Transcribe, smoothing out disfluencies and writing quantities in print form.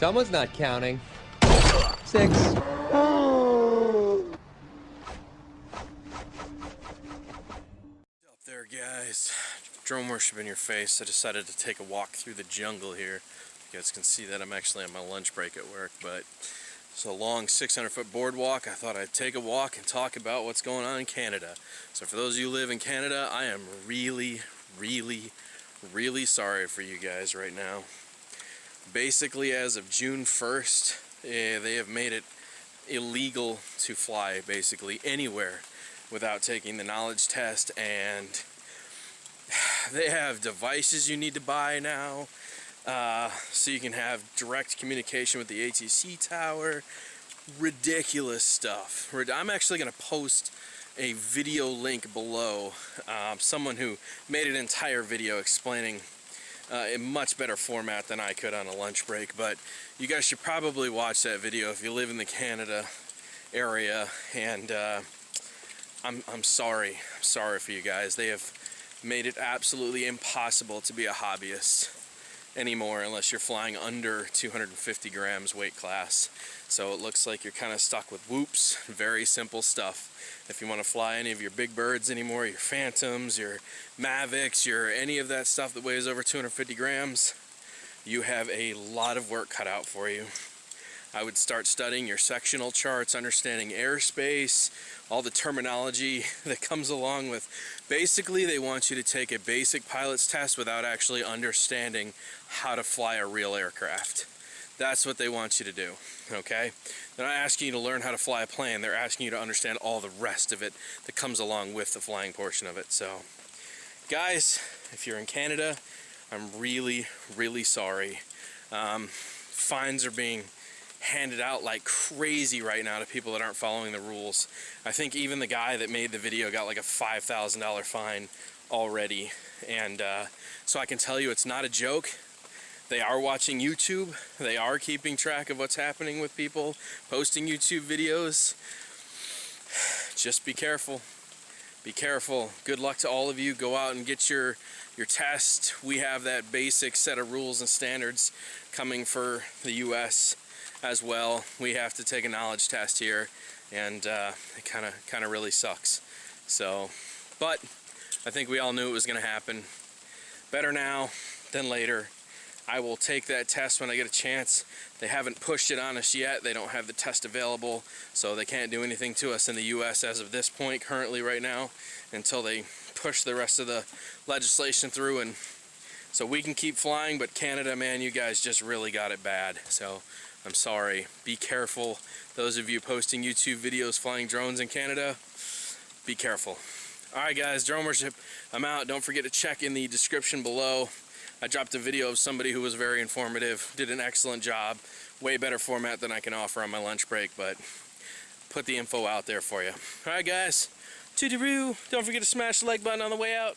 Someone's not counting. 6. Up there, guys. Drone worship in your face. I decided to take a walk through the jungle here. You guys can see that I'm actually on my lunch break at work, but it's a long 600-foot boardwalk. I thought I'd take a walk and talk about what's going on in Canada. So for those of you who live in Canada, I am really sorry for you guys right now. Basically, as of June 1st, they have made it illegal to fly basically anywhere without taking the knowledge test, and they have devices you need to buy now, so you can have direct communication with the ATC tower. Ridiculous stuff. I'm actually going to post a video link below. Someone who made an entire video explaining in much better format than I could on a lunch break, but you guys should probably watch that video if you live in the Canada area. And I'm sorry for you guys. They have made it absolutely impossible to be a hobbyist anymore unless you're flying under 250 grams weight class. So it looks like you're kind of stuck with whoops. Very simple stuff. If you want to fly any of your big birds anymore, your Phantoms, your Mavics, your any of that stuff that weighs over 250 grams, you have a lot of work cut out for you. I would start studying your sectional charts, understanding airspace, all the terminology that comes along with. Basically, they want you to take a basic pilot's test without actually understanding how to fly a real aircraft. That's what they want you to do, okay? They're not asking you to learn how to fly a plane. They're asking you to understand all the rest of it that comes along with the flying portion of it. So, guys, if you're in Canada, I'm really sorry. Fines are being handed out like crazy right now to people that aren't following the rules. I think even the guy that made the video got like a $5,000 fine already. And so I can tell you it's not a joke. They are watching YouTube. They are keeping track of what's happening with people posting YouTube videos. Just be careful. Be careful. Good luck to all of you. Go out and get your test. We have that basic set of rules and standards coming for the US as well. We have to take a knowledge test here, and it kind of really sucks. So, but I think we all knew it was going to happen. Better now than later. I will take that test when I get a chance. They haven't pushed it on us yet. They don't have the test available, so they can't do anything to us in the US as of this point, currently right now, until they push the rest of the legislation through, and so we can keep flying. But Canada, man, you guys just really got it bad. So I'm sorry. Be careful. Those of you posting YouTube videos flying drones in Canada, be careful. Alright guys, drone worship, I'm out. Don't forget to check in the description below. I dropped a video of somebody who was very informative, did an excellent job, way better format than I can offer on my lunch break, but put the info out there for you. Alright guys, toodaloo. Don't forget to smash the like button on the way out.